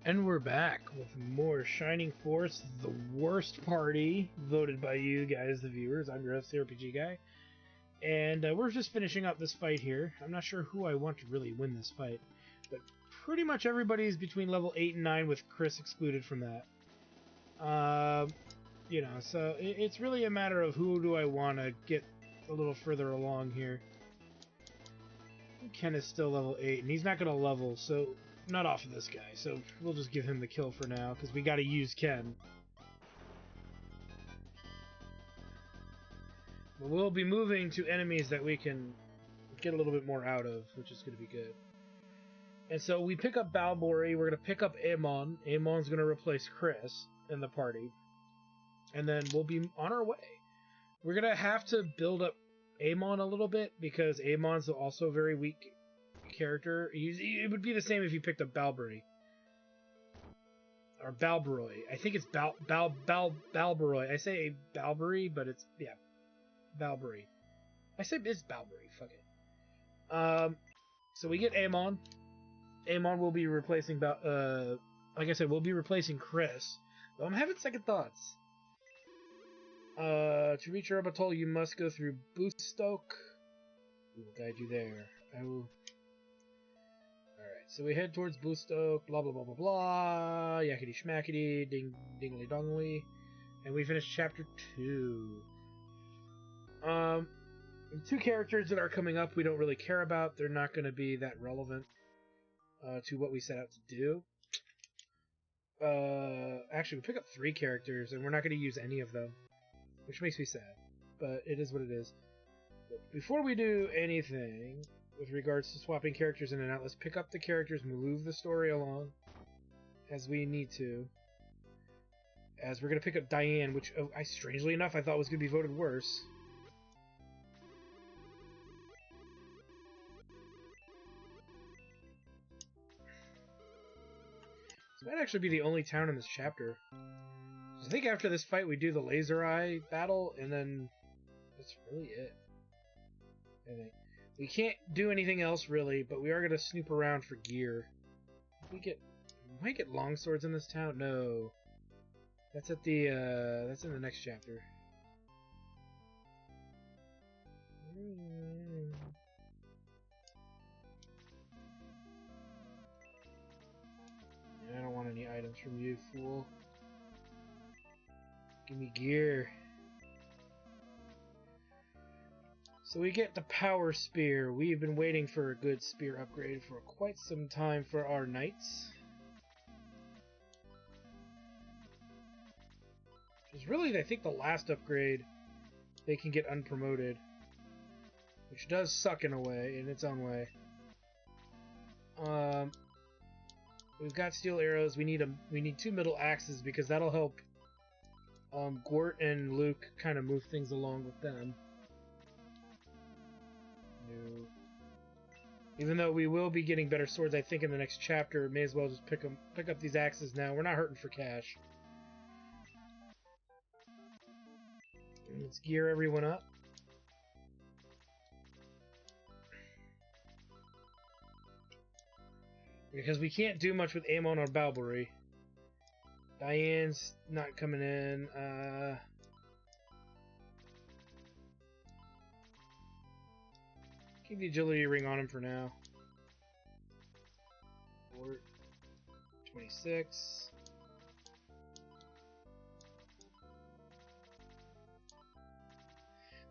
And we're back with more Shining Force, the worst party, voted by you guys, the viewers. I'm your RPG guy. And we're just finishing up this fight here. I'm not sure who I want to really win this fight, but pretty much everybody's between level 8 and 9 with Chris excluded from that. You know, so it's really a matter of who do I want to get a little further along here. Ken is still level 8, and he's not going to level, so not off of this guy, so we'll just give him the kill for now, because we got to use Ken. But we'll be moving to enemies that we can get a little bit more out of, which is going to be good. And so we pick up Balbori, we're going to pick up Amon. Amon's going to replace Chris in the party. And then we'll be on our way. We're going to have to build up Amon a little bit, because Amon's also a very weak character. It would be the same if you picked up Balbori. Or Balbroy. I think it's Balbroy. I say Balbori, but it's, yeah, Balbori. I say it's Balbori, fuck it. So we get Amon. Amon will be replacing, like I said, we'll be replacing Chris. Though I'm having second thoughts. To reach Urbatol, you must go through Boostok. We will guide you there. I will... Alright, so we head towards Boostok, blah blah blah blah blah, yakety schmackety, ding dingly dongly, and we finished chapter 2. Two characters that are coming up we don't really care about. They're not going to be that relevant to what we set out to do. Actually, we pick up 3 characters, and we're not going to use any of them, which makes me sad, but it is what it is. But before we do anything with regards to swapping characters in and out, let's pick up the characters, move the story along as we need to. As we're going to pick up Diane, which, strangely enough, I thought was going to be voted worse. This might actually be the only town in this chapter. I think after this fight we do the laser eye battle, and then that's really it. I think. We can't do anything else really, but we are gonna snoop around for gear. We might get long swords in this town. No, that's at the that's in the next chapter. I don't want any items from you, fool. Give me gear. So we get the power spear. We've been waiting for a good spear upgrade for quite some time for our knights. Which is really, I think, the last upgrade they can get unpromoted. Which does suck in a way, in its own way. We've got steel arrows. We need 2 middle axes because that'll help Gort and Luke kind of move things along with them. No. Even though we will be getting better swords, I think, in the next chapter, may as well just pick up these axes now. We're not hurting for cash. And let's gear everyone up. Because we can't do much with Amon or Balbori. Diane's not coming in. Keep the agility ring on him for now. 26.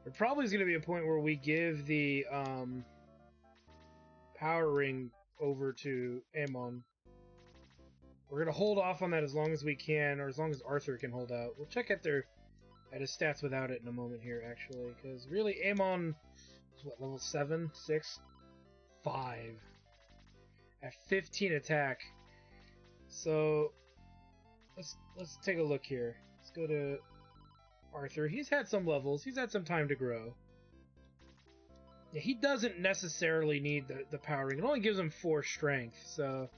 There probably is going to be a point where we give the power ring over to Amon. We're going to hold off on that as long as we can, or as long as Arthur can hold out. We'll check at his stats without it in a moment here, actually, because really Amon is what, level 7, 6, 5 at 15 attack. So let's take a look here. Let's go to Arthur. He's had some levels. He's had some time to grow. Yeah, he doesn't necessarily need the power ring. It only gives him 4 strength, so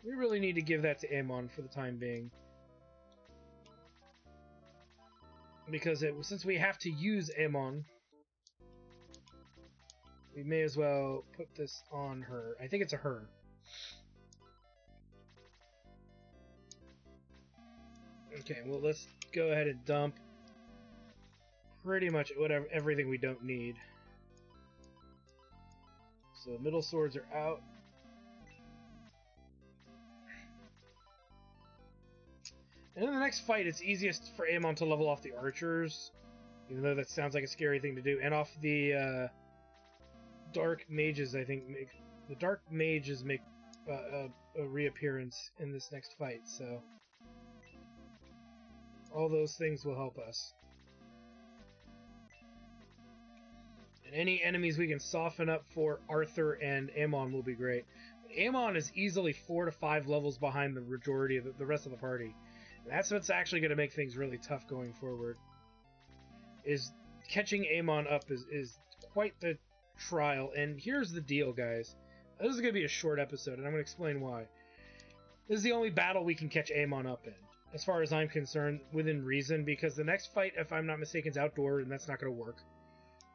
we really need to give that to Amon for the time being. Because since we have to use Amon, we may as well put this on her. I think it's a her. Okay, well, let's go ahead and dump pretty much everything we don't need. So middle swords are out. And in the next fight, it's easiest for Amon to level off the archers, even though that sounds like a scary thing to do, and off the dark mages. I think the dark mages make a reappearance in this next fight, so all those things will help us. And any enemies we can soften up for Arthur and Amon will be great. But Amon is easily 4 to 5 levels behind the majority of the rest of the party. And that's what's actually going to make things really tough going forward. Is catching Amon up is quite the trial. And here's the deal, guys. This is going to be a short episode, and I'm going to explain why. This is the only battle we can catch Amon up in, as far as I'm concerned, within reason, because the next fight, if I'm not mistaken, is outdoor, and that's not going to work.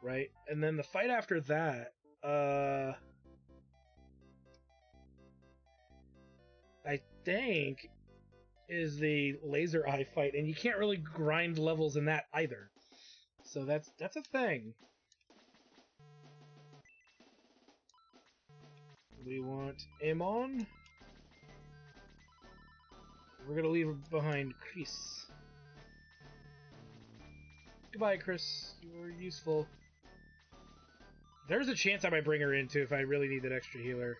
Right? And then the fight after that, I think, is the laser eye fight, and you can't really grind levels in that either. So that's a thing. We want Amon. We're gonna leave behind Chris. Goodbye, Chris. You were useful. There's a chance I might bring her in too if I really need that extra healer.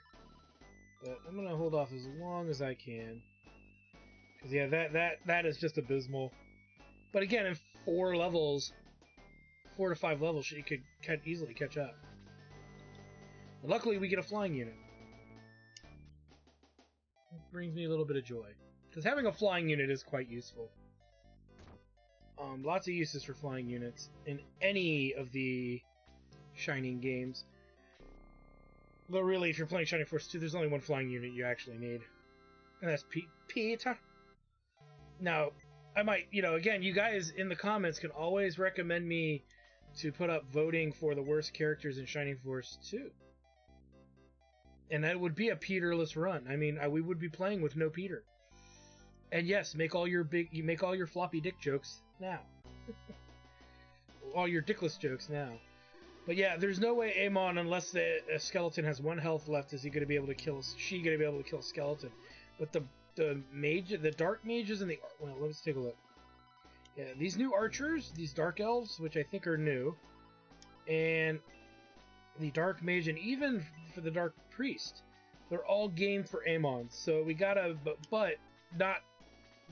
But I'm gonna hold off as long as I can. Cause yeah, that is just abysmal. But again, in 4 to 5 levels, she could easily catch up. But luckily, we get a flying unit. It brings me a little bit of joy. Because having a flying unit is quite useful. Lots of uses for flying units in any of the Shining games. Though really, if you're playing Shining Force 2, there's only one flying unit you actually need. And that's Peter. Now, I might, again, you guys in the comments can always recommend me to put up voting for the worst characters in Shining Force 2. And that would be a Peterless run. I mean, we would be playing with no Peter. And yes, make all your floppy dick jokes now. All your dickless jokes now. But yeah, there's no way Amon, unless the skeleton has 1 health left, is he going to be able to kill a skeleton. But the dark mages and well, let's take a look. Yeah, these new archers, these dark elves, which I think are new, and the dark mage, and even for the dark priest, they're all game for Amon. So we gotta, but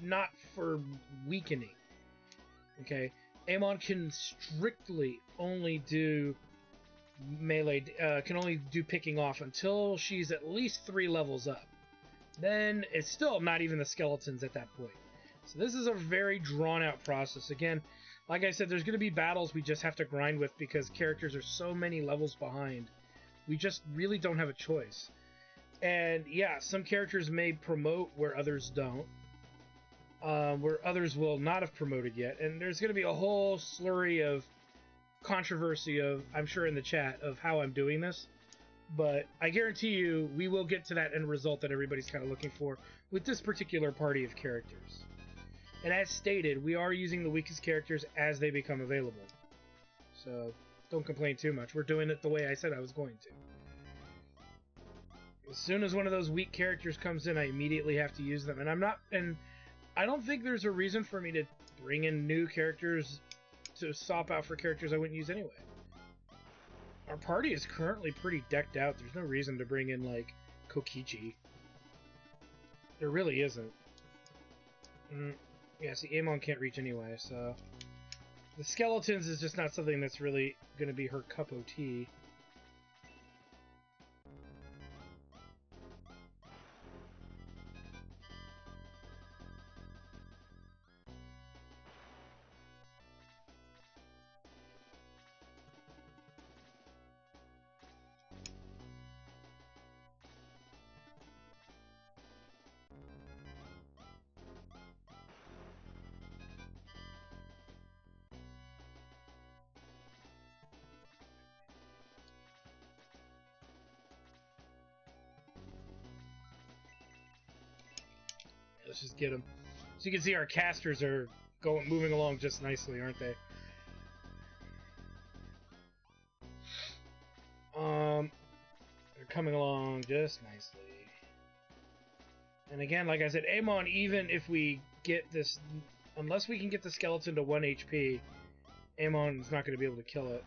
not for weakening. Okay, Amon can strictly only do melee, can only do picking off until she's at least 3 levels up. Then it's still not even the skeletons at that point. So this is a very drawn-out process. Again, like I said, there's going to be battles we just have to grind with because characters are so many levels behind. We just really don't have a choice. And yeah, some characters may promote where others don't. Where others will not have promoted yet. And there's going to be a whole slurry of controversy I'm sure in the chat, of how I'm doing this. But I guarantee you, we will get to that end result that everybody's kind of looking for with this particular party of characters. And as stated, we are using the weakest characters as they become available. So, don't complain too much. We're doing it the way I said I was going to. As soon as one of those weak characters comes in, I immediately have to use them. And I don't think there's a reason for me to bring in new characters to swap out for characters I wouldn't use anyway. Our party is currently pretty decked out. There's no reason to bring in, like, Kokichi. There really isn't. Yeah, see, Amon can't reach anyway, so... The skeletons is just not something that's really going to be her cup of tea. Let's just get him. So you can see our casters are moving along just nicely, aren't they? They're coming along just nicely. And again, like I said, Amon, even if we get this, unless we can get the skeleton to 1 HP, Amon's not going to be able to kill it.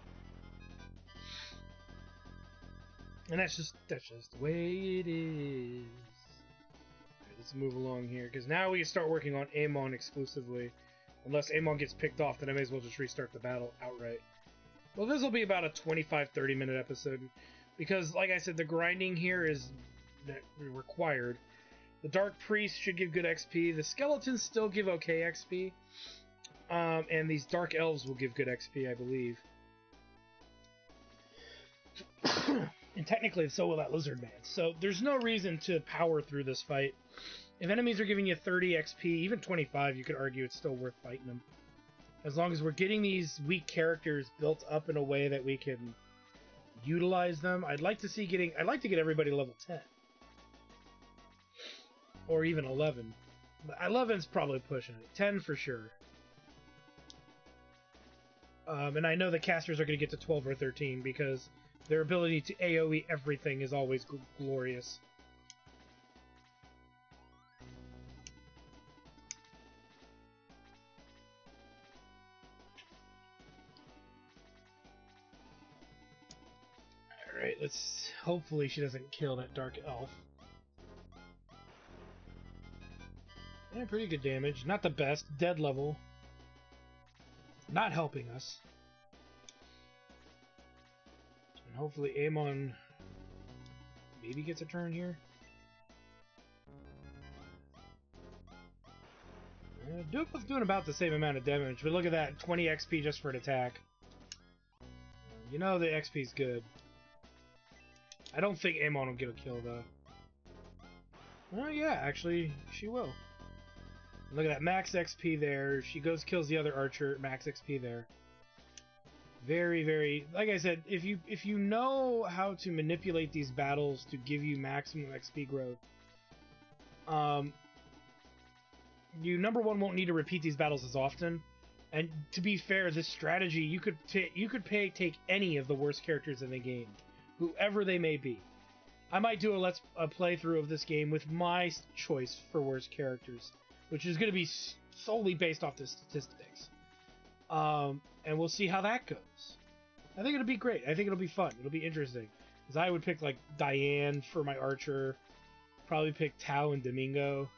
And that's just the way it is. Alright, let's move along here, because now we can start working on Amon exclusively. Unless Amon gets picked off, then I may as well just restart the battle outright. Well, this will be about a 25-30 minute episode, because, like I said, the grinding here is required. The Dark Priest should give good XP. The Skeletons still give okay XP. And these Dark Elves will give good XP, I believe. And technically, so will that Lizard Man. So there's no reason to power through this fight. If enemies are giving you 30 XP, even 25, you could argue it's still worth fighting them. As long as we're getting these weak characters built up in a way that we can utilize them. I'd like to get everybody level 10. Or even 11. 11's probably pushing it. 10 for sure. And I know the casters are going to get to 12 or 13 because their ability to AoE everything is always glorious. Alright, let's... Hopefully she doesn't kill that Dark Elf. Yeah, pretty good damage. Not the best. Dead level. Not helping us. And hopefully Amon maybe gets a turn here. Duke was doing about the same amount of damage, but look at that, 20 XP just for an attack. You know the XP's good. I don't think Amon will get a kill, though. Oh yeah, actually, she will. Look at that, max XP there. She kills the other archer, max XP there. Very, very... Like I said, if you know how to manipulate these battles to give you maximum XP growth, you, number one, won't need to repeat these battles as often. And to be fair, this strategy, you could take any of the worst characters in the game, whoever they may be. I might do a playthrough of this game with my choice for worst characters, which is going to be solely based off the statistics. And we'll see how that goes. I think it'll be great. I think it'll be fun. It'll be interesting. Because I would pick, like, Diane for my archer. Probably pick Tao and Domingo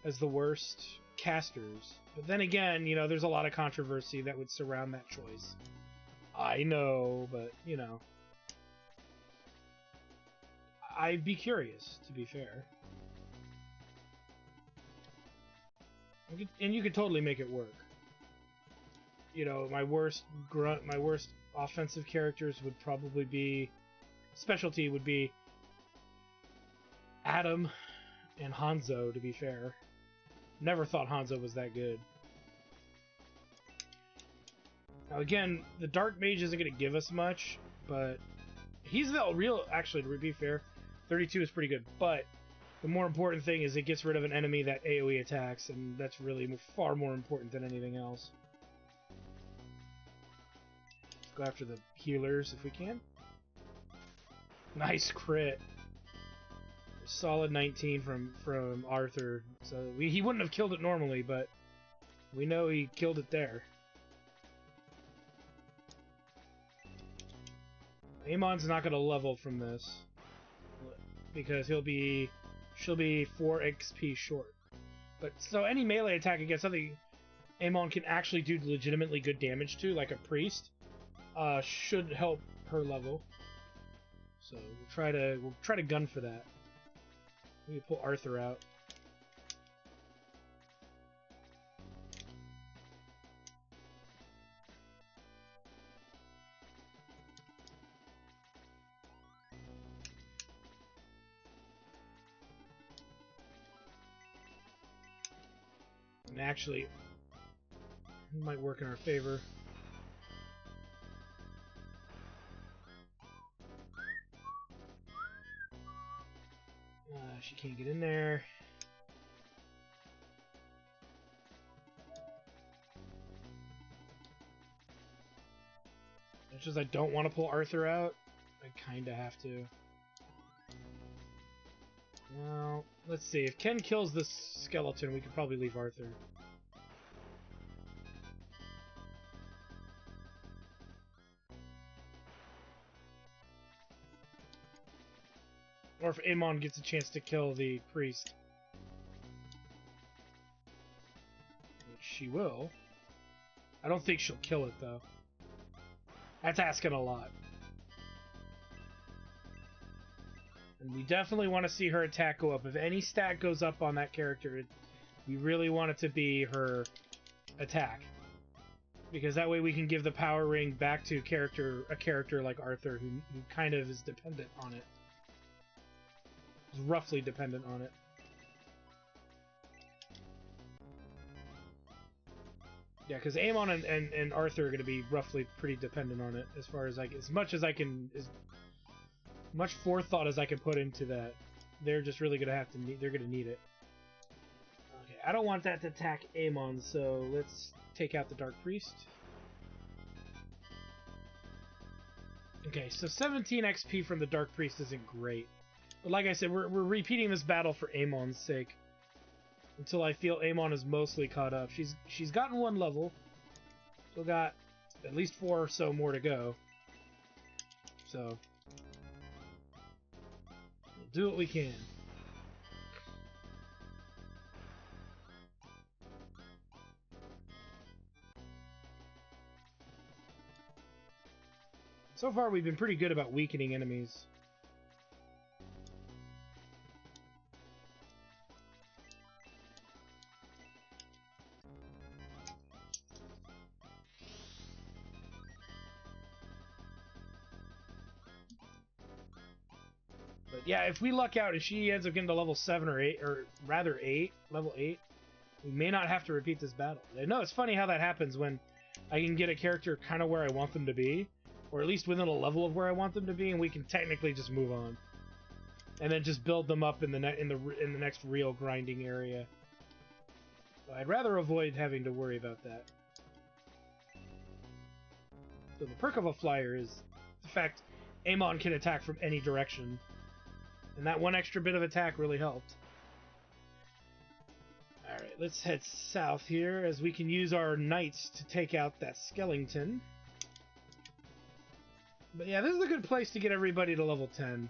as the worst casters. But then again, you know, there's a lot of controversy that would surround that choice. I know, but, you know. I'd be curious, to be fair. And you could totally make it work. You know, my worst offensive characters would probably be... Specialty would be Adam and Hanzo, to be fair. Never thought Hanzo was that good. Now again, the Dark Mage isn't going to give us much, but he's the real... Actually, to be fair, 32 is pretty good, but the more important thing is it gets rid of an enemy that AoE attacks, and that's really far more important than anything else. Let's go after the healers if we can. Nice crit. Solid 19 from Arthur. So he wouldn't have killed it normally, but we know he killed it there. Amon's not going to level from this because she'll be 4 XP short. But so any melee attack against something Amon can actually do legitimately good damage to, like a priest, should help her level. So we'll try to gun for that. We pull Arthur out. And actually, it might work in our favor. She can't get in there. much as I don't want to pull Arthur out, I kind of have to. Well, let's see. If Ken kills this skeleton, we could probably leave Arthur. Or if Amon gets a chance to kill the priest. Which she will. I don't think she'll kill it, though. That's asking a lot. And we definitely want to see her attack go up. If any stat goes up on that character, we really want it to be her attack. Because that way we can give the power ring back to a character like Arthur, who kind of is dependent on it. Is roughly dependent on it. Yeah, because Amon and Arthur are going to be roughly pretty dependent on it, as far as as much as I can, as much forethought as I can put into that. They're just really going to have to need. They're going to need it. Okay, I don't want that to attack Amon, so let's take out the Dark Priest. Okay, so 17 XP from the Dark Priest isn't great. But like I said, we're repeating this battle for Amon's sake. Until I feel Amon is mostly caught up. She's gotten 1 level. Still got at least 4 or so more to go. So we'll do what we can. So far we've been pretty good about weakening enemies. But yeah, if we luck out and she ends up getting to level 7 or 8, or rather 8, level 8, we may not have to repeat this battle. I know it's funny how that happens when I can get a character kind of where I want them to be, or at least within a level of where I want them to be, and we can technically just move on, and then just build them up in the next real grinding area. So I'd rather avoid having to worry about that. So the perk of a flyer is the fact Amon can attack from any direction. And that 1 extra bit of attack really helped. Alright, let's head south here, as we can use our knights to take out that skeleton. But yeah, this is a good place to get everybody to level 10.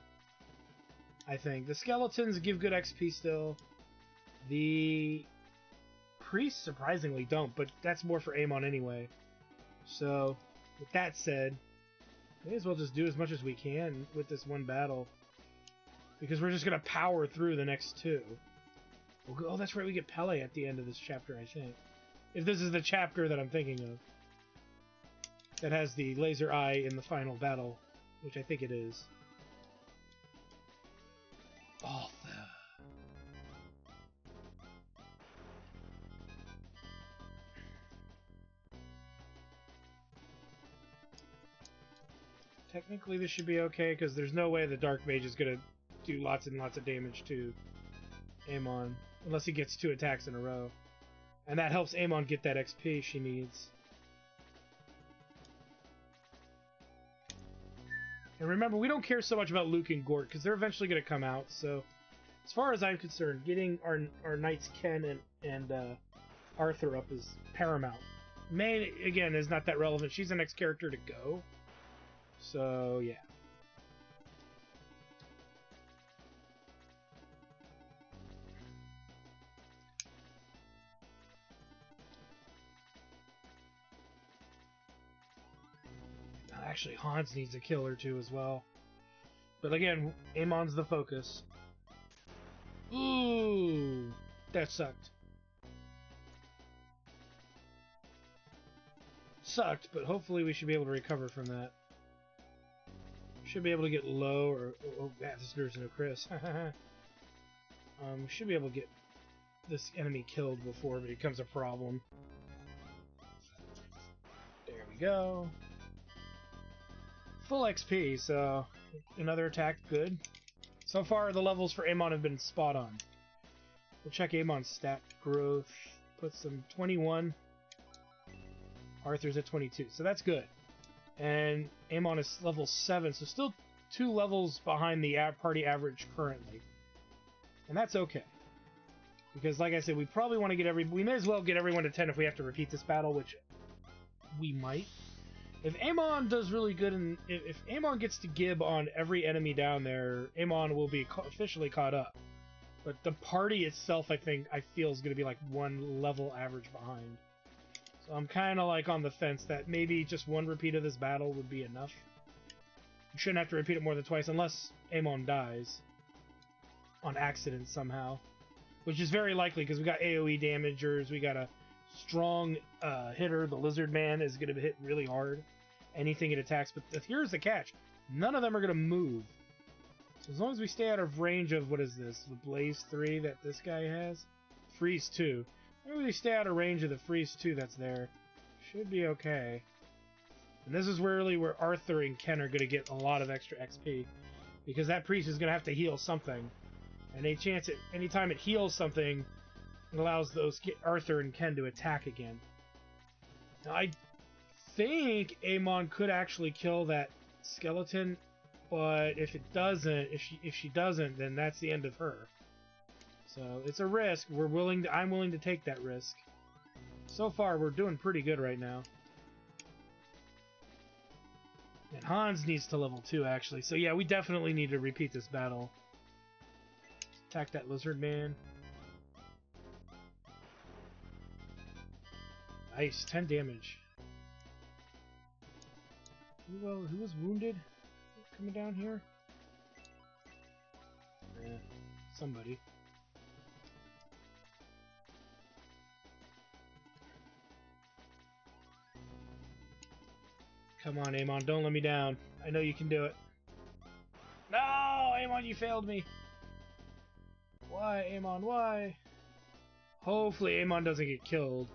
I think. The skeletons give good XP still. The priests surprisingly don't, but that's more for Amon anyway. So, with that said, may as well just do as much as we can with this 1 battle. Because we're just going to power through the next 2. Oh, that's right, we get Pele at the end of this chapter, I think. If this is the chapter that I'm thinking of. That has the laser eye in the final battle, which I think it is. Oh, technically this should be okay, because there's no way the Dark Mage is going to do lots and lots of damage to Amon, unless he gets 2 attacks in a row. And that helps Amon get that XP she needs. And remember, we don't care so much about Luke and Gort, because they're eventually going to come out, so as far as I'm concerned, getting our knights Ken and Arthur up is paramount. May, again, is not that relevant. She's the next character to go. So, yeah. Actually, Hans needs a kill or 2 as well. But again, Amon's the focus. Ooh! That sucked. Sucked, but hopefully we should be able to recover from that. Should be able to get low, or... Oh, there's no Chris. Should be able to get this enemy killed before it becomes a problem. There we go. Full XP, so another attack, good. So far, the levels for Amon have been spot on. We'll check Amon's stat growth. Puts them 21. Arthur's at 22, so that's good. And Amon is level 7, so still 2 levels behind the party average currently. And that's okay. Because, like I said, we probably want to get we may as well get everyone to 10 if we have to repeat this battle, which we might. If Amon does really good, and if Amon gets to gib on every enemy down there, Amon will be officially caught up. But the party itself, I feel is going to be like 1 level average behind. So I'm kind of like on the fence that maybe just 1 repeat of this battle would be enough. You shouldn't have to repeat it more than twice unless Amon dies on accident somehow. Which is very likely because we got AoE damagers, we got a strong hitter, the Lizard Man is going to hit really hard. Anything it attacks, but here's the catch. None of them are going to move. So as long as we stay out of range of, what is this, the Blaze 3 that this guy has? Freeze 2. Maybe we stay out of range of the Freeze 2 that's there. Should be okay. And this is really where Arthur and Ken are going to get a lot of extra XP. Because that priest is going to have to heal something. And anytime it heals something, it allows those Arthur and Ken to attack again. Now, I think Amon could actually kill that skeleton, but if it doesn't, if she doesn't, then that's the end of her. So it's a risk. I'm willing to take that risk. So far, we're doing pretty good right now. And Hans needs to level 2, actually. So yeah, we definitely need to repeat this battle. Attack that Lizard Man. Nice, 10 damage. Who was wounded? Coming down here? Somebody. Come on, Amon, don't let me down. I know you can do it. No, Amon, you failed me. Why, Amon, why? Hopefully Amon doesn't get killed.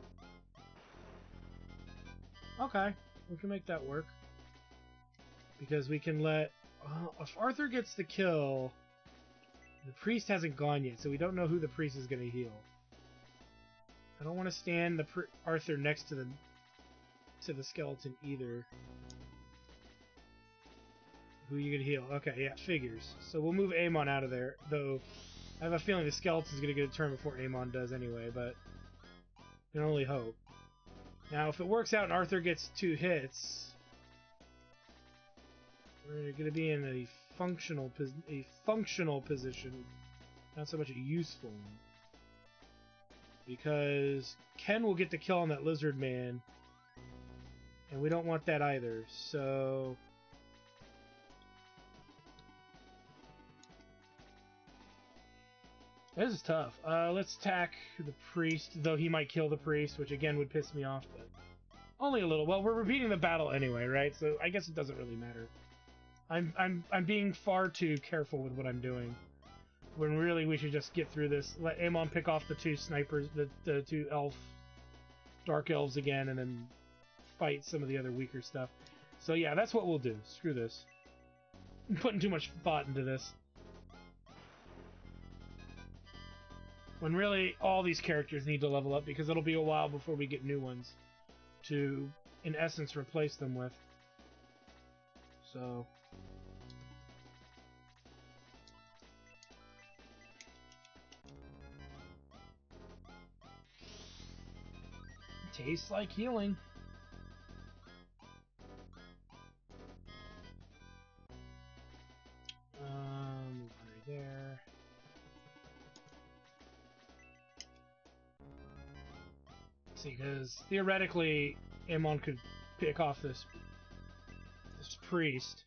Okay, we can make that work. Because we can let... if Arthur gets the kill, the priest hasn't gone yet, so we don't know who the priest is going to heal. I don't want to stand Arthur next to the skeleton either. Who are you going to heal? Okay, yeah, figures. So we'll move Amon out of there, though I have a feeling the skeleton's going to get a turn before Amon does anyway, but I can only hope. Now, if it works out and Arthur gets 2 hits, we're going to be in a functional position, not so much a useful one. Because Ken will get the kill on that Lizard Man, and we don't want that either, so... This is tough. Let's attack the priest, though he might kill the priest, which again would piss me off, but only a little. Well, we're repeating the battle anyway, right? So I guess it doesn't really matter. I'm being far too careful with what I'm doing. When really we should just get through this. Let Amon pick off the 2 snipers, the 2 dark elves again, and then fight some of the other weaker stuff. So yeah, that's what we'll do. Screw this. I'm putting too much thought into this. When really, all these characters need to level up, because it'll be a while before we get new ones to, in essence, replace them with. So... tastes like healing. Right there. See, because theoretically, Amon could pick off this priest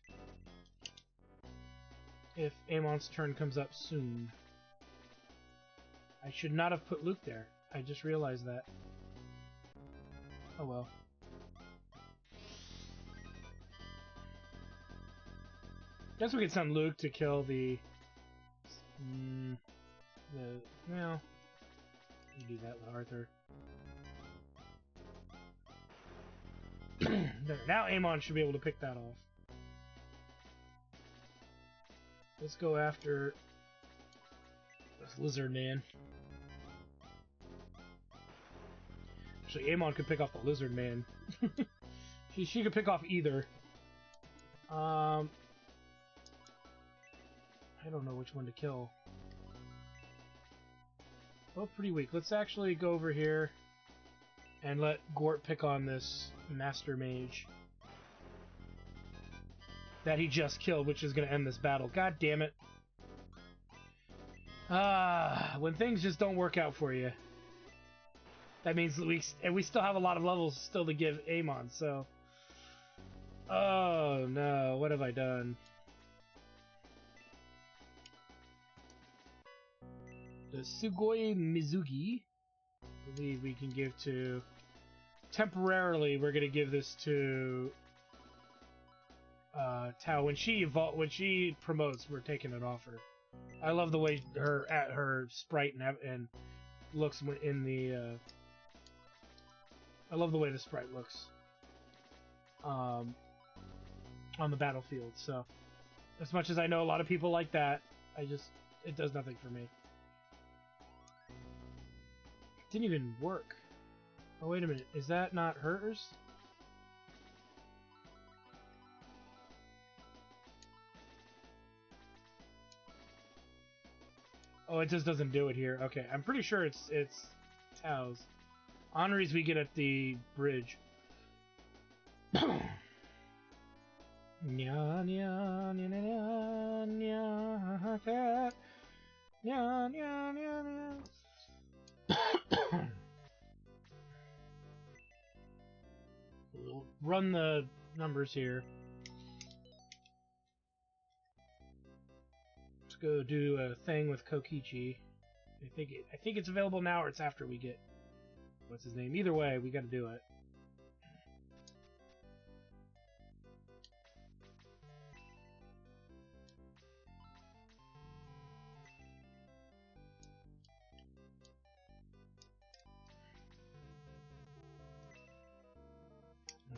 if Amon's turn comes up soon. I should not have put Luke there. I just realized that. Oh well. Guess we could send Luke to kill the... well... You do that with Arthur. There. Now Amon should be able to pick that off. Let's go after this Lizard Man. Actually, Amon could pick off the Lizard Man. she could pick off either. I don't know which one to kill. Both pretty weak. Let's actually go over here and let Gort pick on this Master Mage that he just killed, which is going to end this battle. God damn it. When things just don't work out for you. That means we still have a lot of levels still to give Amon, so... Oh no, what have I done? The Sugoi Mizugi, I believe we can give to... Temporarily, we're going to give this to... Tao. When she promotes, we're taking it off her. I love the way her sprite and looks in the... I love the way the sprite looks on the battlefield. So, as much as I know a lot of people like that, it does nothing for me. It didn't even work. Oh, wait a minute. Is that not hers? Oh, it just doesn't do it here. Okay, I'm pretty sure it's Tao's. Henri's we get at the bridge. Nya nya nya nya nya cat. Nya nya nya nya. We'll run the numbers here. Let's go do a thing with Kokichi. I think it's available now, or it's after we get what's his name. Either way, we got to do it.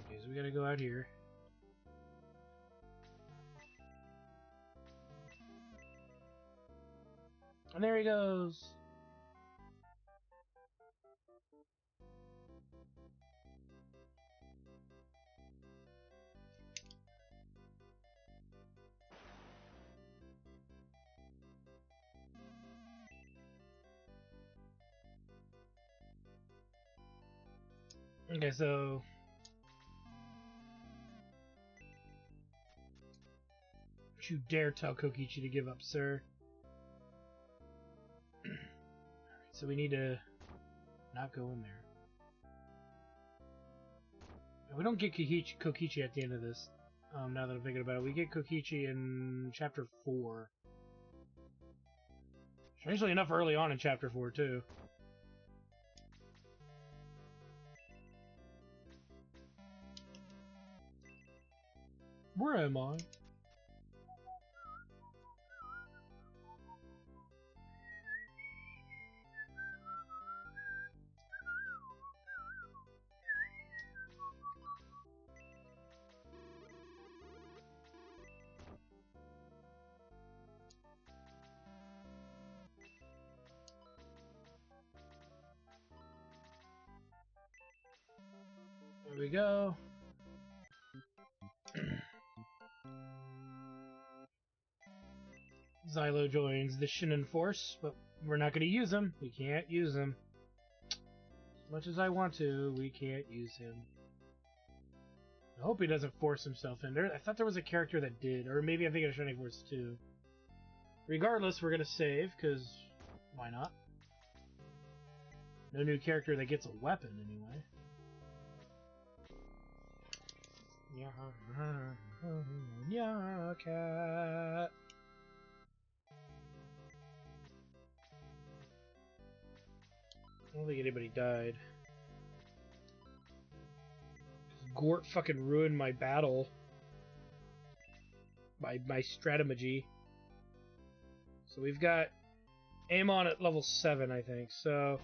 Okay, so we got to go out here. And there he goes. Okay, so don't you dare tell Kokichi to give up, sir. Alright, so we need to not go in there. We don't get Kokichi at the end of this. Now that I'm thinking about it, we get Kokichi in Chapter 4. Strangely enough, early on in Chapter 4, too. Where am I? There we go. Xylo joins the Shinin force, but we're not going to use him. We can't use him. As much as I want to, we can't use him. I hope he doesn't force himself in there. I thought there was a character that did, or maybe I'm thinking of Shining Force 2. Regardless, we're going to save, because why not? No new character that gets a weapon, anyway. Yeah, cat. I don't think anybody died. Gort fucking ruined my battle. My strategy. So we've got Amon at level 7, I think. So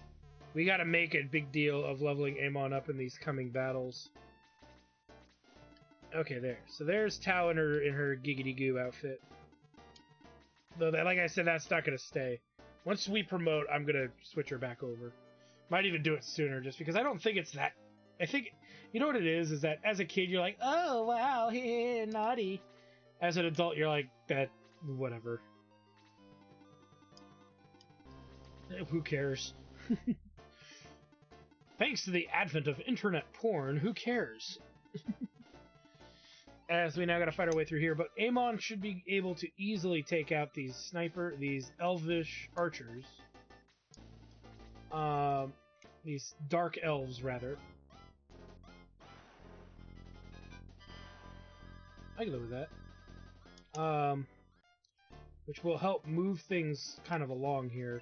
we gotta make a big deal of leveling Amon up in these coming battles. Okay, there. So there's Tao in her Giggity Goo outfit. Though, that, like I said, that's not gonna stay. Once we promote, I'm gonna switch her back over. Might even do it sooner, just because I don't think it's that... I think... You know what it is that as a kid, you're like, oh, wow, naughty. As an adult, you're like, that, whatever. Who cares? Thanks to the advent of internet porn, who cares? As we now gotta fight our way through here, but Amon should be able to easily take out these elvish archers. These dark elves, rather. I can live with that. Which will help move things kind of along here.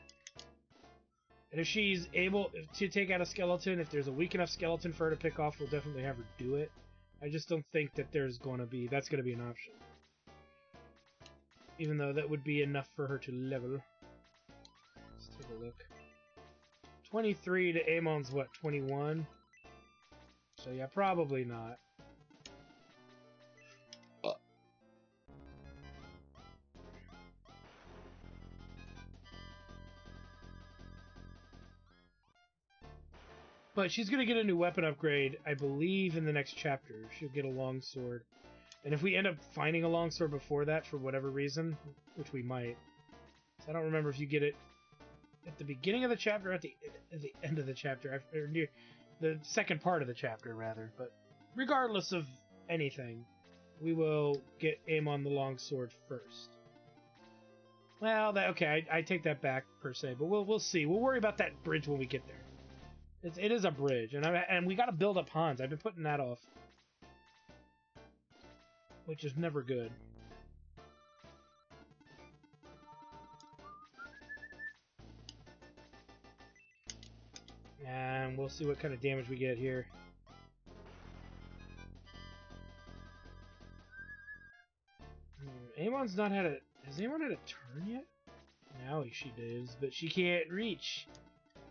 And if she's able to take out a skeleton, if there's a weak enough skeleton for her to pick off, we'll definitely have her do it. I just don't think that that's going to be an option. Even though that would be enough for her to level. Let's take a look. 23 to Amon's, what, 21? So yeah, probably not. But she's going to get a new weapon upgrade, I believe, in the next chapter. She'll get a longsword. And if we end up finding a longsword before that, for whatever reason, which we might, I don't remember if you get it at the beginning of the chapter or at the end of the chapter, or near the second part of the chapter, rather. But regardless of anything, we will get Amon the longsword first. Well, okay, I take that back, per se, but we'll see. We'll worry about that bridge when we get there. It is a bridge, and we got to build up Hans. I've been putting that off, which is never good. And we'll see what kind of damage we get here. Amon's not had a... Has Amon had a turn yet? Now she does, but she can't reach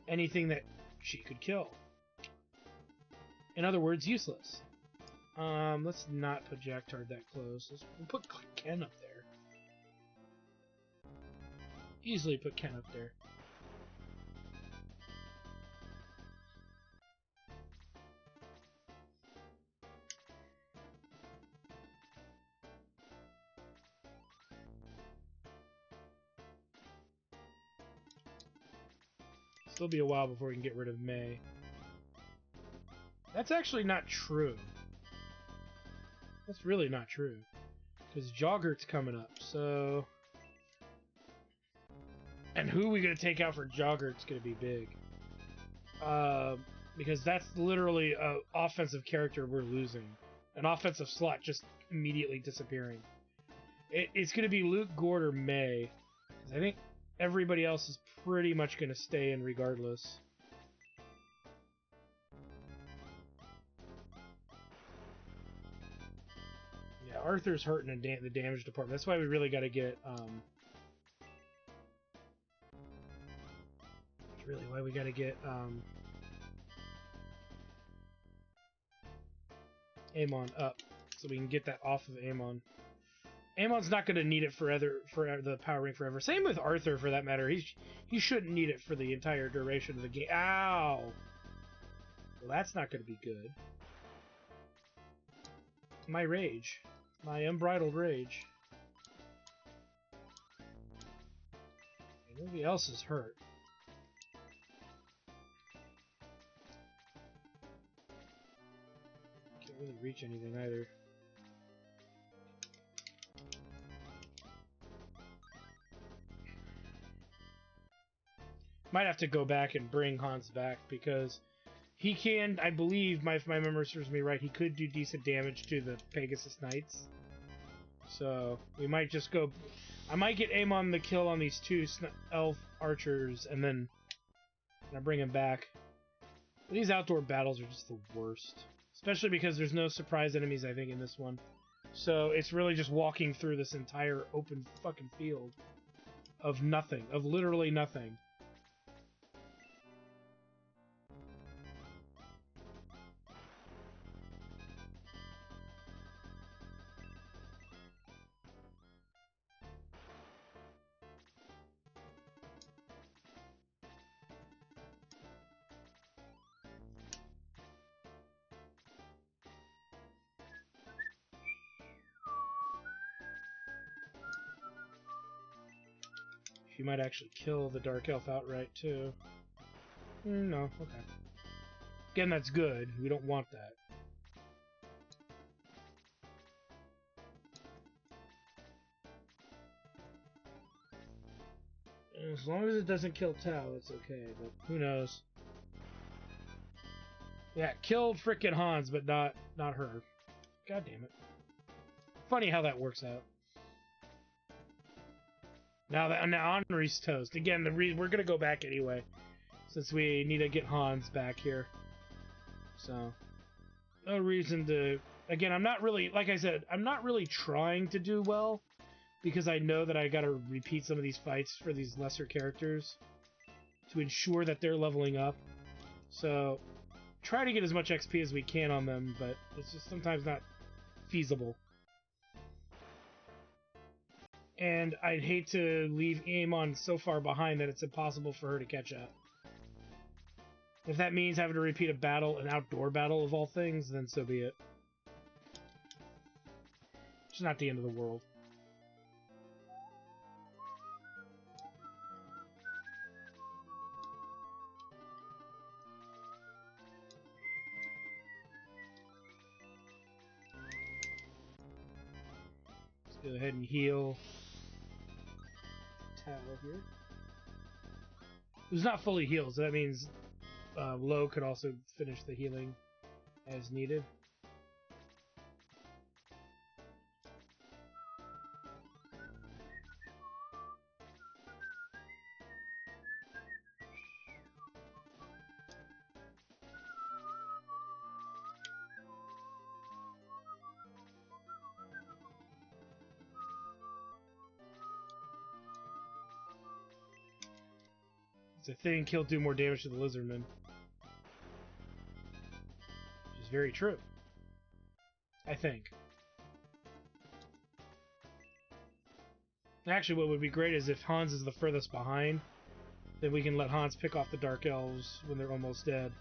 anything that she could kill. In other words, useless. Let's not put Jacktard that close. We'll put Ken up there. Easily put Ken up there. Still be a while before we can get rid of May. That's actually not true. That's really not true. Because Joggert's coming up, so... And who are we going to take out for Joggert's going to be big. Because that's literally an offensive character we're losing. An offensive slot just immediately disappearing. It's going to be Luke, Gord, or May. Because I think everybody else is pretty much going to stay in regardless. Yeah, Arthur's hurting in the damage department. That's why we really got to get... That's really why we got to get... Amon up. So we can get that off of Amon. Amon's not going to need it for the power ring forever. Same with Arthur, for that matter. He shouldn't need it for the entire duration of the game. Ow! Well, that's not going to be good. My rage. My unbridled rage. Nobody else is hurt. Can't really reach anything either. Might have to go back and bring Hans back, because he can, I believe, if my memory serves me right, he could do decent damage to the Pegasus Knights. So, we might just go... I might get Amon the kill on these two elf archers, and then I bring him back. But these outdoor battles are just the worst. Especially because there's no surprise enemies, I think, in this one. So, it's really just walking through this entire open fucking field of nothing. Of literally nothing. You might actually kill the Dark Elf outright, too. No, okay. Again, that's good. We don't want that. As long as it doesn't kill Tao, it's okay, but who knows. Yeah, killed frickin' Hans, but not her. God damn it. Funny how that works out. Now Henri's toast. Again, we're gonna go back anyway, since we need to get Hans back here. So, no reason to... Again, I'm not really... Like I said, I'm not really trying to do well, because I know that I gotta repeat some of these fights for these lesser characters to ensure that they're leveling up. So, try to get as much XP as we can on them, but it's just sometimes not feasible. And I'd hate to leave Amon so far behind that it's impossible for her to catch up. If that means having to repeat a battle, an outdoor battle of all things, then so be it. It's not the end of the world. Let's go ahead and heal Tao here. It's not fully healed, so that means Lo could also finish the healing as needed. It's a thing, he'll do more damage to the Lizardman. Which is very true. I think. Actually, what would be great is if Hans is the furthest behind, then we can let Hans pick off the Dark Elves when they're almost dead.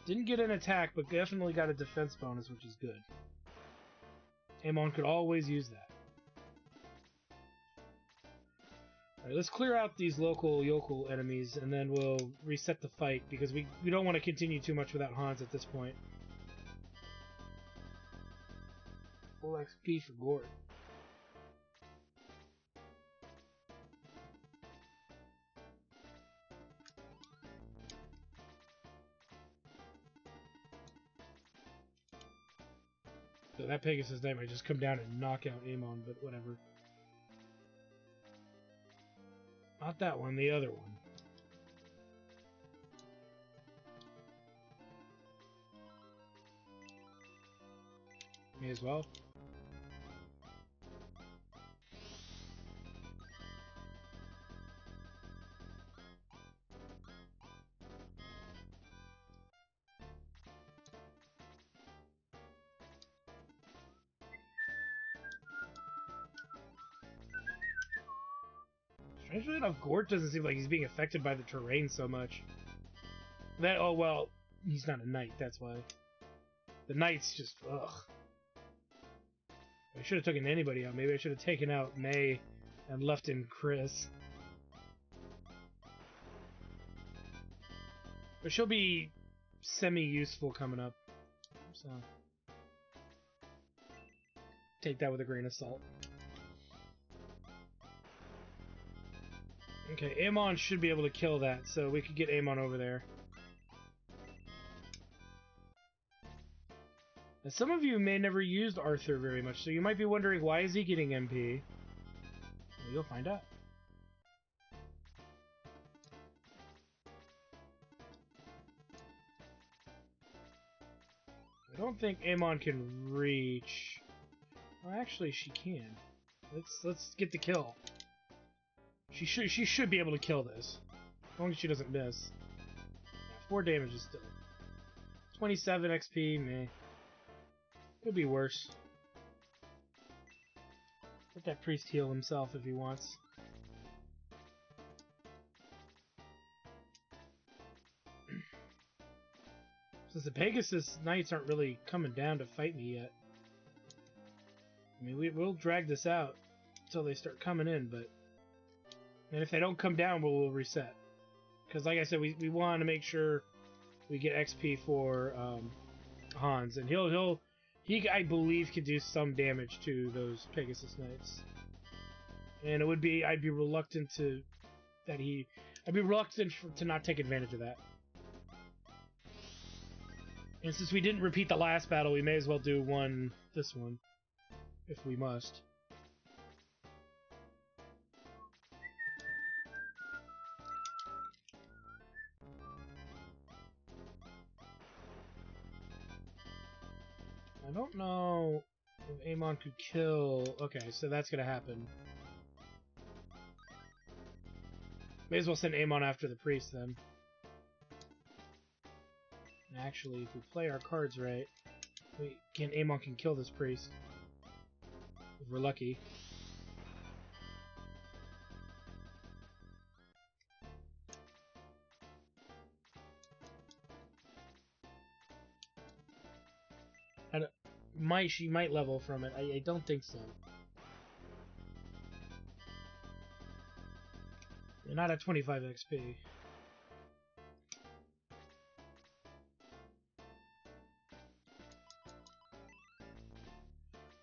Didn't get an attack, but definitely got a defense bonus, which is good. Amon could always use that. Alright, let's clear out these local yokel enemies, and then we'll reset the fight, because we don't want to continue too much without Hans at this point. Full XP for Gort. So that Pegasus Knight might just come down and knock out Amon, but whatever. Not that one, the other one. May as well. Strangely enough, Gort doesn't seem like he's being affected by the terrain so much. That, oh well, he's not a knight, that's why. The knight's just, ugh. I should have taken anybody out. Maybe I should have taken out May and left in Chris. But she'll be semi-useful coming up. So, take that with a grain of salt. Okay, Amon should be able to kill that, so we could get Amon over there. Now, some of you may never used Arthur very much, so you might be wondering, why is he getting MP? Well, you'll find out. I don't think Amon can reach... Well, actually, she can. Let's get the kill. She should be able to kill this, as long as she doesn't miss. Yeah, 4 damage is still 27 XP. Meh. Could be worse. Let that priest heal himself if he wants. Since the Pegasus Knights aren't really coming down to fight me yet. I mean, we'll drag this out until they start coming in, but And if they don't come down, we'll reset. Because like I said, we want to make sure we get XP for Hans, and he I believe could do some damage to those Pegasus Knights. And I'd be reluctant to to not take advantage of that. And since we didn't repeat the last battle, we may as well do this one, if we must. I don't know if Amon could kill... Okay, so that's gonna happen. May as well send Amon after the priest, then. Actually, if we play our cards right, Amon can kill this priest. If we're lucky. She might level from it. I don't think so. We're not at 25 XP.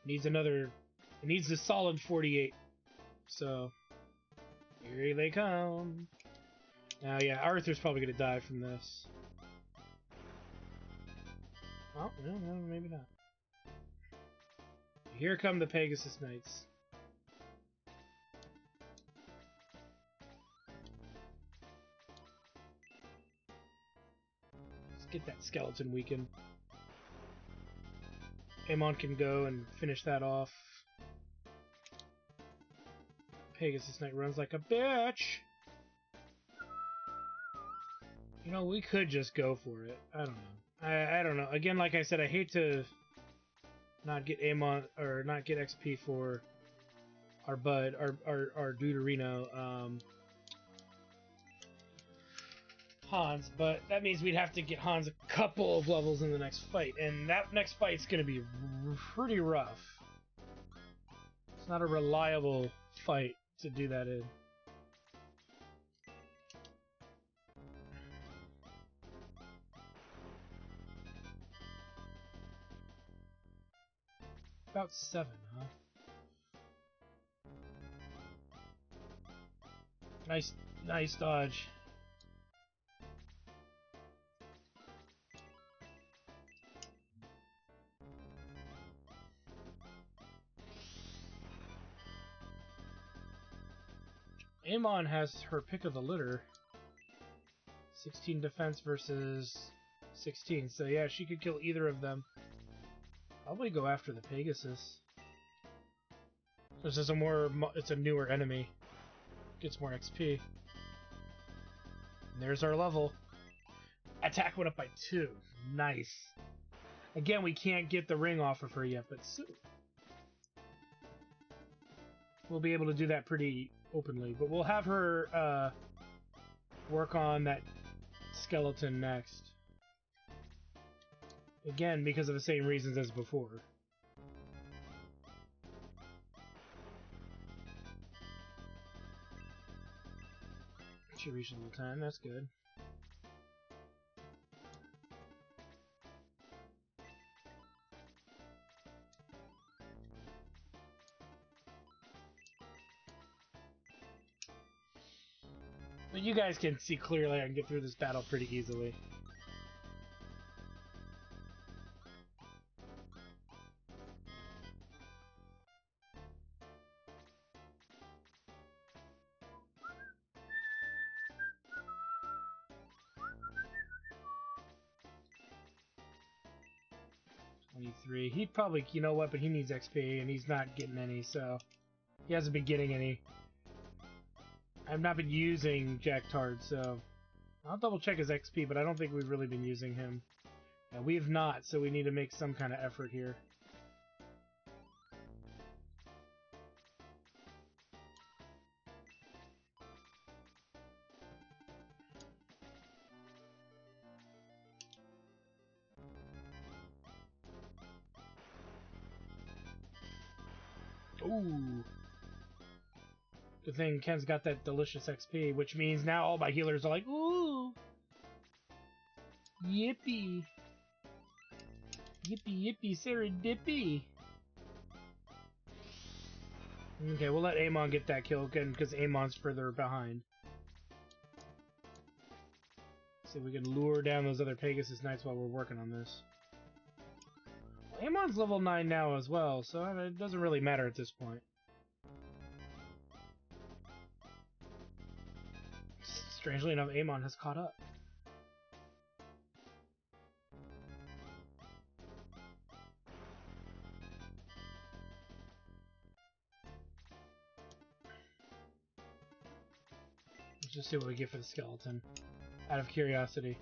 It needs a solid 48. So, here they come. Now, yeah, Arthur's probably gonna die from this. Oh, no, maybe not. Here come the Pegasus Knights. Let's get that skeleton weakened. Amon can go and finish that off. Pegasus Knight runs like a bitch! You know, we could just go for it. I don't know. I don't know. Again, like I said, I hate to not get Amon or not get XP for our bud, our Deuterino, Hans, but that means we'd have to get Hans a couple of levels in the next fight, and that next fight's gonna be pretty rough. It's not a reliable fight to do that in. About 7, huh? Nice dodge. Amon has her pick of the litter. 16 defense versus 16, so yeah, she could kill either of them. Probably go after the Pegasus. This is it's a newer enemy. Gets more XP. And there's our level. Attack went up by 2. Nice. Again, we can't get the ring off of her yet, but soon. We'll be able to do that pretty openly. But we'll have her work on that skeleton next. Again, because of the same reasons as before. She reached level 10, that's good. But you guys can see clearly I can get through this battle pretty easily. He'd probably, you know what, but he needs XP, and he's not getting any, so... He hasn't been getting any. I've not been using Jack Tard, so... I'll double check his XP, but I don't think we've really been using him. Yeah, we have not, so we need to make some kind of effort here. Ooh. Good thing Ken's got that delicious XP, which means now all my healers are like, ooh! Yippee! Yippee, yippee, serendipity! Okay, we'll let Amon get that kill again, because Amon's further behind. See if we can lure down those other Pegasus Knights while we're working on this. Well, Amon's level 9 now as well, so it doesn't really matter at this point. Strangely enough, Amon has caught up. Let's just see what we get for the skeleton, out of curiosity.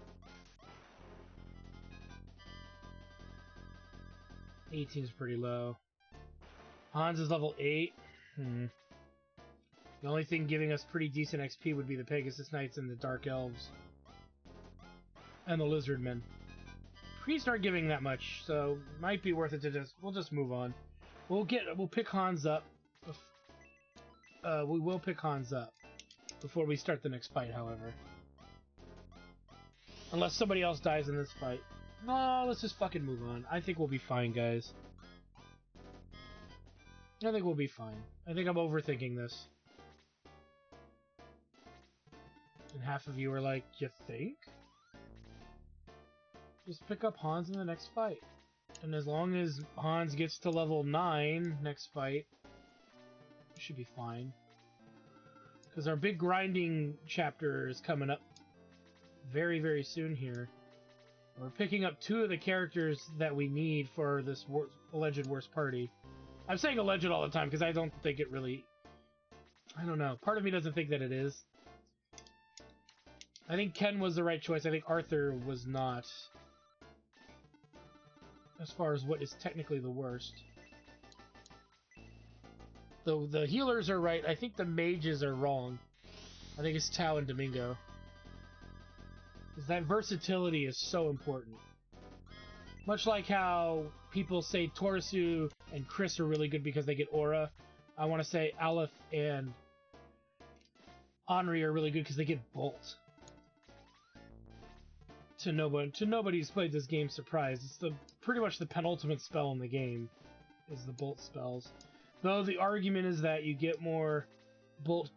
18 is pretty low. Hans is level 8. The only thing giving us pretty decent XP would be the Pegasus Knights and the Dark Elves. And the Lizardmen. Priests aren't giving that much, so might be worth it to we'll just move on. We'll pick Hans up. We will pick Hans up before we start the next fight, however. Unless somebody else dies in this fight. No, let's just fucking move on. I think we'll be fine, guys. I think we'll be fine. I think I'm overthinking this. And half of you are like, you think? Just pick up Hans in the next fight. And as long as Hans gets to level 9 next fight, we should be fine. Because our big grinding chapter is coming up very, very soon here. We're picking up 2 of the characters that we need for this alleged worst party. I'm saying alleged all the time because I don't think it really... I don't know. Part of me doesn't think that it is. I think Ken was the right choice. I think Arthur was not. As far as what is technically the worst. Though the healers are right, I think the mages are wrong. I think it's Tao and Domingo. Because that versatility is so important. Much like how people say Torisu and Chris are really good because they get aura, I want to say Aleph and Henri are really good because they get bolt. To nobody who's played this game, surprise. It's pretty much the penultimate spell in the game, is the bolt spells. Though the argument is that you get more bolt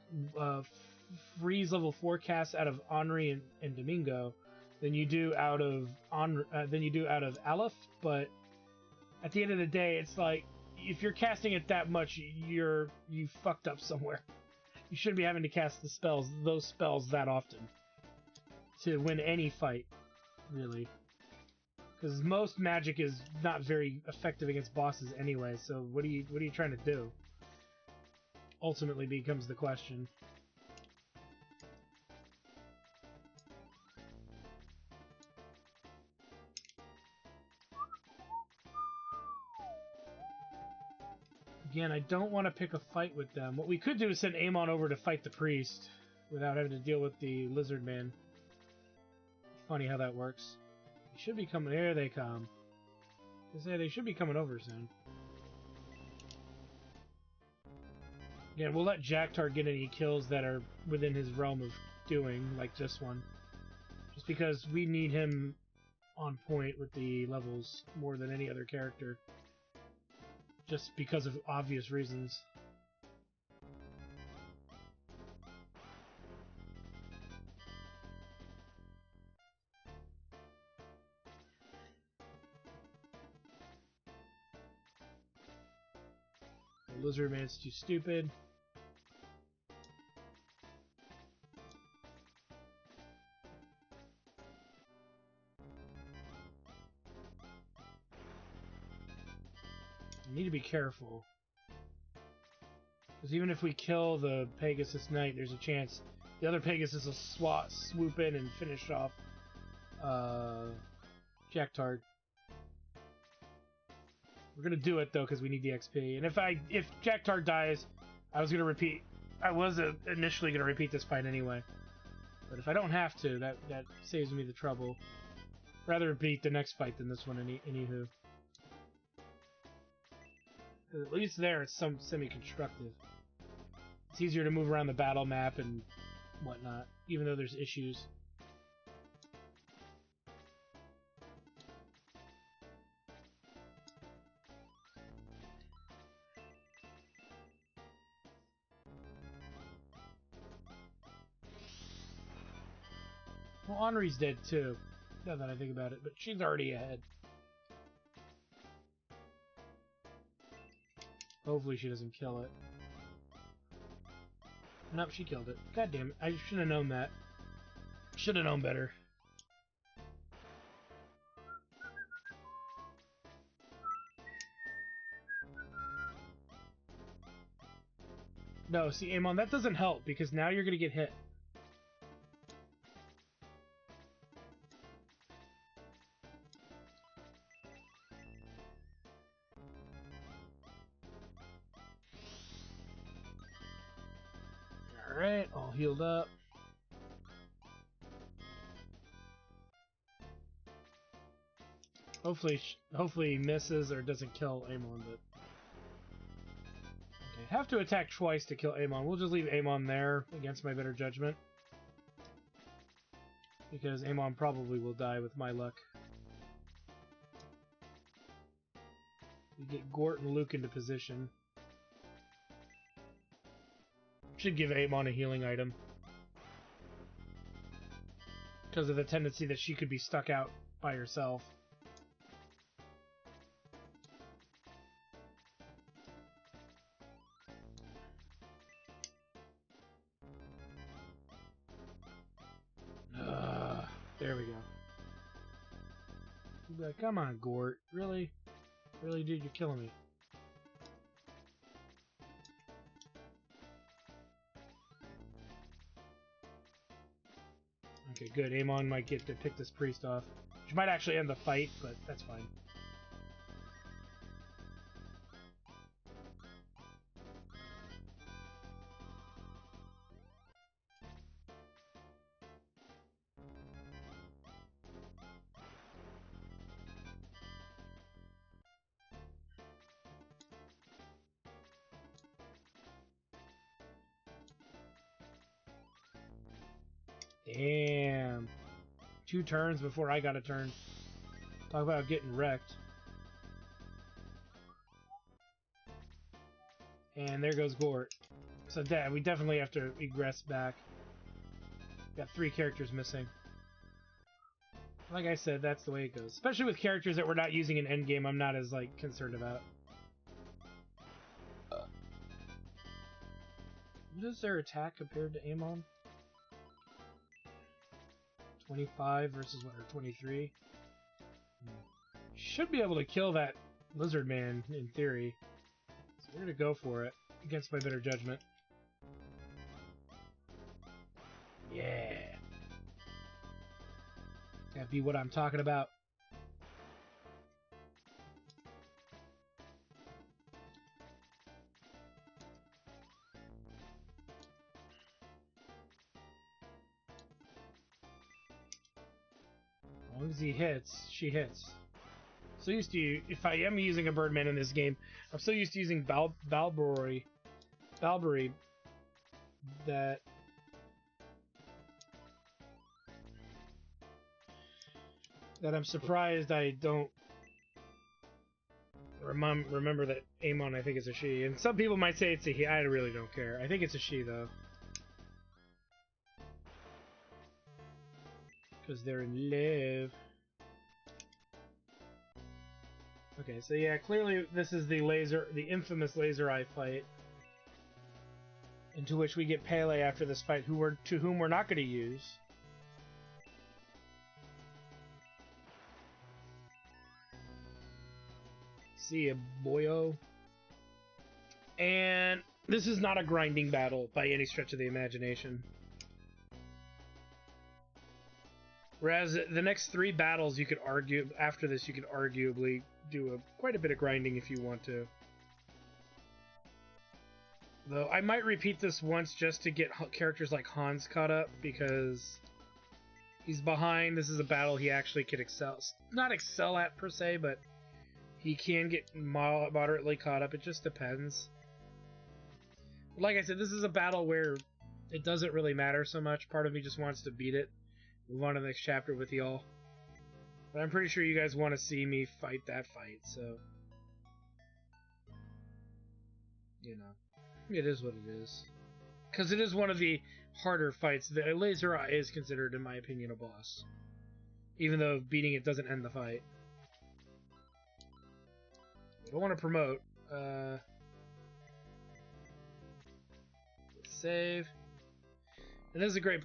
freeze level 4 casts out of Henri and Domingo than you do out of Aleph. But at the end of the day, it's like if you're casting it that much, you fucked up somewhere. You shouldn't be having to cast those spells that often to win any fight. Really, because most magic is not very effective against bosses anyway. So what are you trying to do? Ultimately becomes the question. Again, I don't want to pick a fight with them. What we could do is send Amon over to fight the priest without having to deal with the lizard man. Funny how that works. They should be coming. Here they come. They should be coming over soon. Again, we'll let Jacktar get any kills that are within his realm of doing, like this one. Just because we need him on point with the levels more than any other character. Just because of obvious reasons. The lizard man's too stupid. We need to be careful. Because even if we kill the Pegasus Knight, there's a chance the other Pegasus will swoop in and finish off Jacktard. We're gonna do it though because we need the XP. And if Jacktard dies, I was initially gonna repeat this fight anyway. But if I don't have to, that saves me the trouble. Rather beat the next fight than this one, anywho. At least there it's some semi-constructive. It's easier to move around the battle map and whatnot, even though there's issues. Well, Henri's dead too, now that I think about it, but she's already ahead. Hopefully she doesn't kill it. Nope, she killed it. God damn it, I should have known that. Should have known better. No, see, Amon, that doesn't help, because now you're gonna get hit. Alright, all healed up. Hopefully he misses or doesn't kill Amon, but... Okay, have to attack twice to kill Amon. We'll just leave Amon there against my better judgment. Because Amon probably will die with my luck. We get Gort and Luke into position. Should give Amon a healing item. Because of the tendency that she could be stuck out by herself. There we go. You'd be like, come on, Gort. Really? Really, dude, you're killing me. Okay, good. Amon might get to pick this priest off. Which might actually end the fight, but that's fine. Damn. 2 turns before I got a turn. Talk about getting wrecked. And there goes Gort. So we definitely have to regress back. Got 3 characters missing. Like I said, that's the way it goes. Especially with characters that we're not using in endgame, I'm not as, like, concerned about. What is their attack compared to Amon? 25 versus what, or 23? Should be able to kill that lizard man, in theory. So we're gonna go for it, against my better judgment. Yeah! That'd be what I'm talking about. As long as he hits, she hits. So used to, if I am using a Birdman in this game, I'm so used to using Balbury, that I'm surprised I don't remember that Amon, I think, is a she. And some people might say it's a he. I really don't care. I think it's a she, though. Because they're in love. Okay, so yeah, clearly this is the infamous laser eye fight, into which we get Pele after this fight, to whom we're not going to use. See ya, boyo. And this is not a grinding battle by any stretch of the imagination. Whereas the next 3 battles, you could argue, after this, you could arguably do quite a bit of grinding if you want to. Though I might repeat this once just to get characters like Hans caught up, because he's behind. This is a battle he actually could not excel at per se, but he can get moderately caught up. It just depends. Like I said, this is a battle where it doesn't really matter so much. Part of me just wants to beat it, move on to the next chapter with y'all. But I'm pretty sure you guys want to see me fight that fight, so... You know, it is what it is. Because it is one of the harder fights. The Laser Eye is considered, in my opinion, a boss. Even though beating it doesn't end the fight. I don't want to promote. Save. And this is a great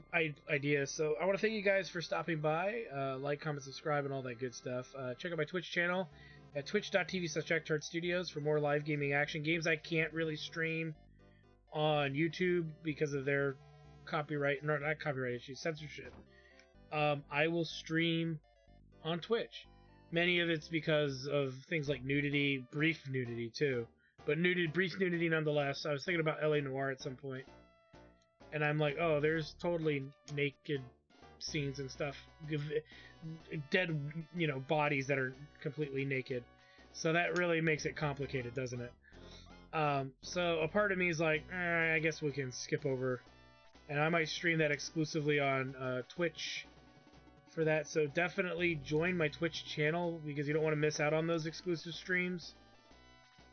idea, so I want to thank you guys for stopping by. Like, comment, subscribe, and all that good stuff. Check out my Twitch channel at twitch.tv/JackTardStudios for more live gaming action. Games I can't really stream on YouTube because of their copyright, no, not copyright issues, censorship. I will stream on Twitch. Many of it's because of things like nudity, brief nudity too, but brief nudity nonetheless. I was thinking about LA Noire at some point, and I'm like, oh, there's totally naked scenes and stuff, dead, you know, bodies that are completely naked. So that really makes it complicated, doesn't it? So a part of me is like, I guess we can skip over, and I might stream that exclusively on Twitch for that. So definitely join my Twitch channel because you don't want to miss out on those exclusive streams,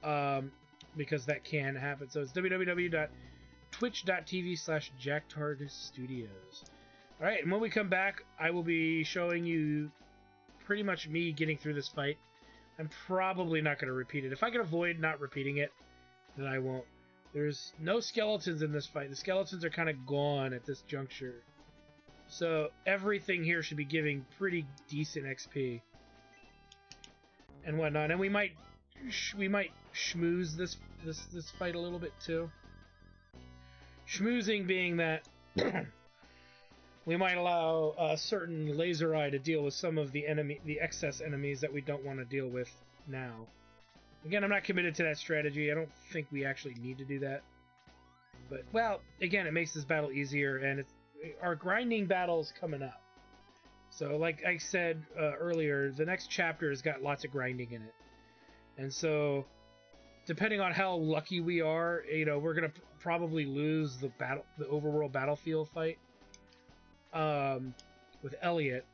because that can happen. So it's www.twitch.tv/JackTardStudios. Alright, and when we come back, I will be showing you pretty much me getting through this fight. I'm probably not going to repeat it. If I can avoid not repeating it, then I won't. There's no skeletons in this fight. The skeletons are kind of gone at this juncture. So everything here should be giving pretty decent XP and whatnot. And we might schmooze this fight a little bit too. Schmoozing being that we might allow a certain Laser Eye to deal with some of the excess enemies that we don't want to deal with now. Again, I'm not committed to that strategy. I don't think we actually need to do that. But, well, again, it makes this battle easier, and our grinding battle's coming up. So, like I said earlier, the next chapter has got lots of grinding in it. And so, depending on how lucky we are, you know, we're going to probably lose the overworld battlefield fight with Elliot.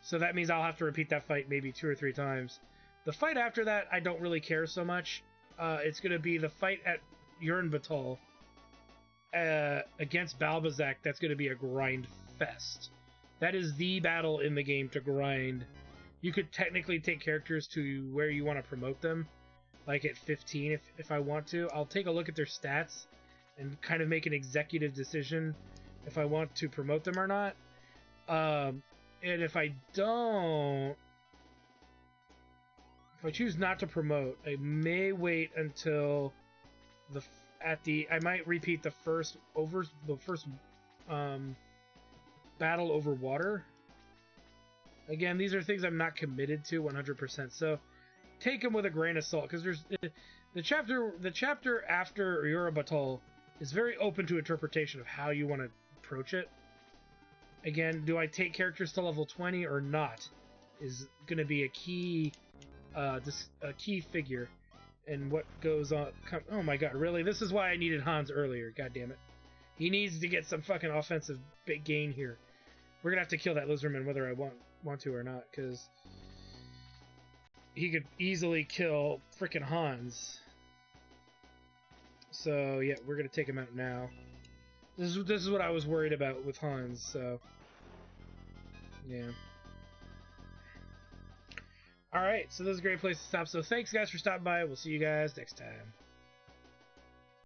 So that means I'll have to repeat that fight maybe 2 or 3 times. The fight after that, I don't really care so much. It's going to be the fight at Urnbatal against Balbazak. That's going to be a grind fest. That is the battle in the game to grind. You could technically take characters to where you want to promote them, like at 15 if I want to. I'll take a look at their stats and kind of make an executive decision if I want to promote them or not. And if I don't... If I choose not to promote, I may wait until I might repeat the first battle over water. Again, these are things I'm not committed to 100%, so take them with a grain of salt, because there's the chapter after Urnbatal is very open to interpretation of how you want to approach it. Again, do I take characters to level 20 or not is going to be a key figure in what goes on. Oh my god, really? This is why I needed Hans earlier. God damn it. He needs to get some fucking offensive big gain here. We're gonna have to kill that lizardman whether I want to or not, because he could easily kill frickin' Hans. So yeah, we're gonna take him out now. This is what I was worried about with Hans, so yeah. Alright, so this is a great place to stop. So thanks guys for stopping by. We'll see you guys next time.